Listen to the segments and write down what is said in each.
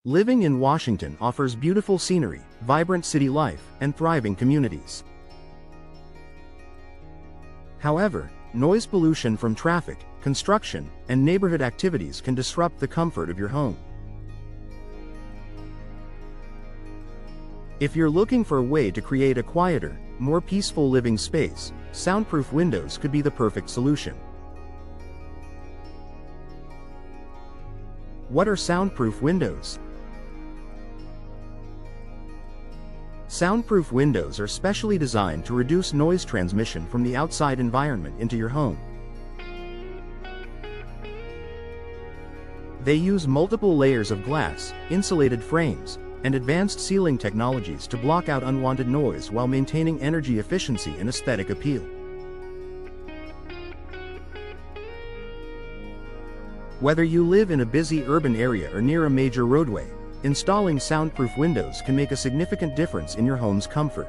Living in Washington offers beautiful scenery, vibrant city life, and thriving communities. However, noise pollution from traffic, construction, and neighborhood activities can disrupt the comfort of your home. If you're looking for a way to create a quieter, more peaceful living space, soundproof windows could be the perfect solution. What are soundproof windows? Soundproof windows are specially designed to reduce noise transmission from the outside environment into your home. They use multiple layers of glass, insulated frames, and advanced sealing technologies to block out unwanted noise while maintaining energy efficiency and aesthetic appeal. Whether you live in a busy urban area or near a major roadway, installing soundproof windows can make a significant difference in your home's comfort.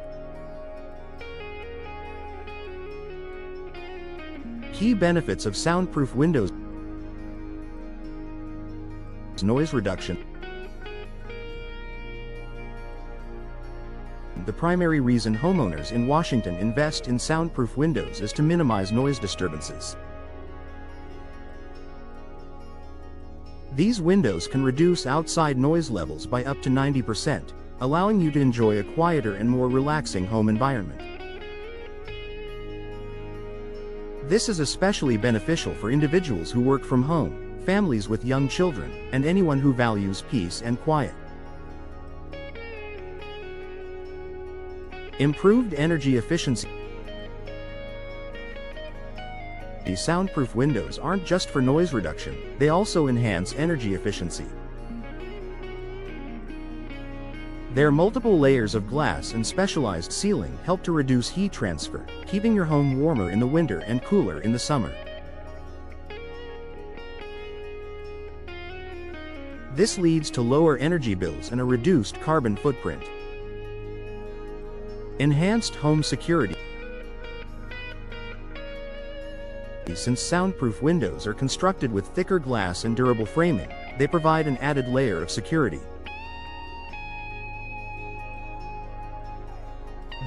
Key benefits of soundproof windows: noise reduction. The primary reason homeowners in Washington invest in soundproof windows is to minimize noise disturbances. These windows can reduce outside noise levels by up to 90%, allowing you to enjoy a quieter and more relaxing home environment. This is especially beneficial for individuals who work from home, families with young children, and anyone who values peace and quiet. Improved energy efficiency. These soundproof windows aren't just for noise reduction, they also enhance energy efficiency. Their multiple layers of glass and specialized sealing help to reduce heat transfer, keeping your home warmer in the winter and cooler in the summer. This leads to lower energy bills and a reduced carbon footprint. Enhanced home security. Since soundproof windows are constructed with thicker glass and durable framing, they provide an added layer of security.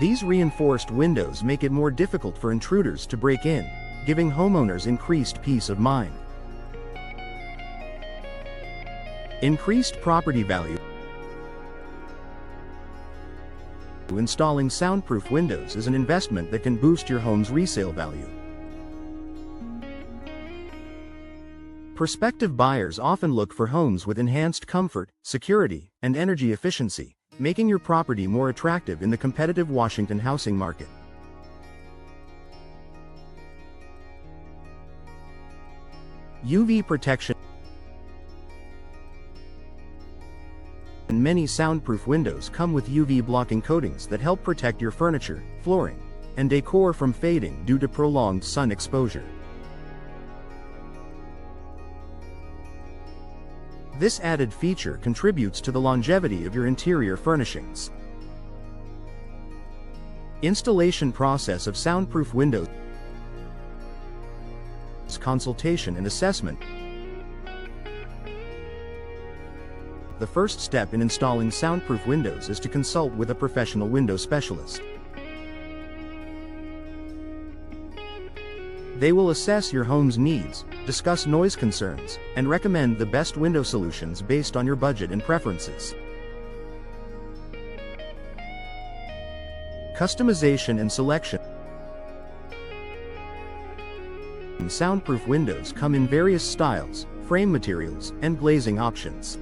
These reinforced windows make it more difficult for intruders to break in, giving homeowners increased peace of mind. Increased property value. Installing soundproof windows is an investment that can boost your home's resale value. Prospective buyers often look for homes with enhanced comfort, security, and energy efficiency, making your property more attractive in the competitive Washington housing market. UV protection. Many soundproof windows come with UV blocking coatings that help protect your furniture, flooring, and decor from fading due to prolonged sun exposure. This added feature contributes to the longevity of your interior furnishings. Installation process of soundproof windows. Consultation and assessment. The first step in installing soundproof windows is to consult with a professional window specialist. They will assess your home's needs, discuss noise concerns, and recommend the best window solutions based on your budget and preferences. Customization and selection. Soundproof windows come in various styles, frame materials, and glazing options.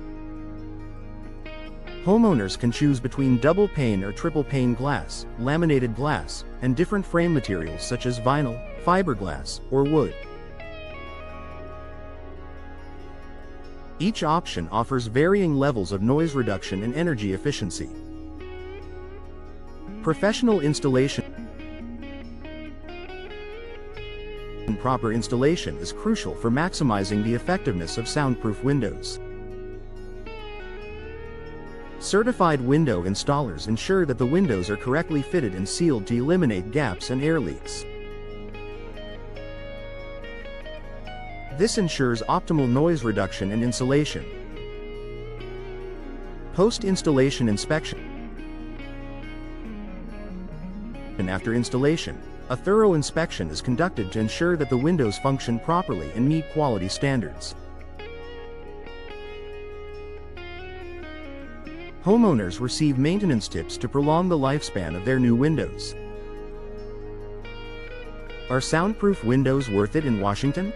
Homeowners can choose between double pane or triple pane glass, laminated glass, and different frame materials such as vinyl, fiberglass, or wood. Each option offers varying levels of noise reduction and energy efficiency. Professional installation. Proper installation is crucial for maximizing the effectiveness of soundproof windows. Certified window installers ensure that the windows are correctly fitted and sealed to eliminate gaps and air leaks. This ensures optimal noise reduction and insulation. Post-installation inspection. And after installation, a thorough inspection is conducted to ensure that the windows function properly and meet quality standards. Homeowners receive maintenance tips to prolong the lifespan of their new windows. Are soundproof windows worth it in Washington?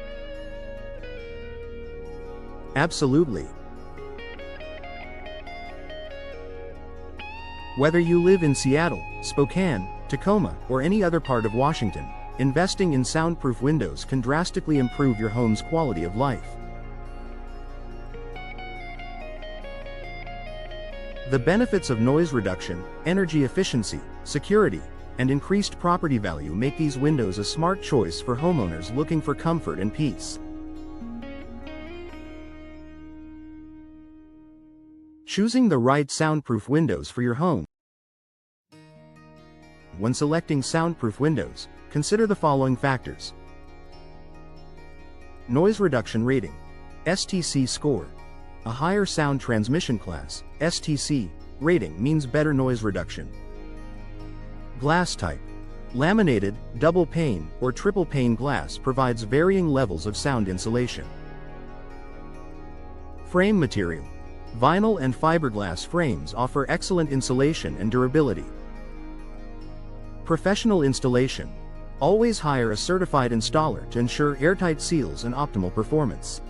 Absolutely. Whether you live in Seattle, Spokane, Tacoma, or any other part of Washington, investing in soundproof windows can drastically improve your home's quality of life. The benefits of noise reduction, energy efficiency, security, and increased property value make these windows a smart choice for homeowners looking for comfort and peace. Choosing the right soundproof windows for your home. When selecting soundproof windows, consider the following factors. Noise reduction rating, STC score. A higher sound transmission class, STC, rating means better noise reduction. Glass type. Laminated, double pane, or triple pane glass provides varying levels of sound insulation. Frame material. Vinyl and fiberglass frames offer excellent insulation and durability. Professional installation. Always hire a certified installer to ensure airtight seals and optimal performance.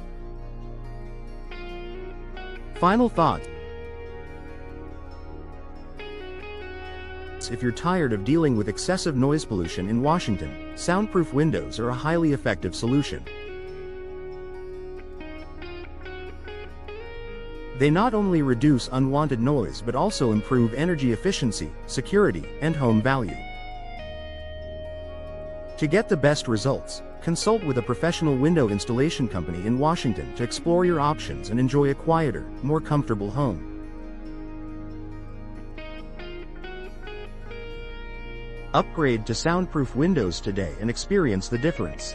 Final thoughts. If you're tired of dealing with excessive noise pollution in Washington, soundproof windows are a highly effective solution. They not only reduce unwanted noise but also improve energy efficiency, security, and home value. To get the best results, consult with a professional window installation company in Washington to explore your options and enjoy a quieter, more comfortable home. Upgrade to soundproof windows today and experience the difference.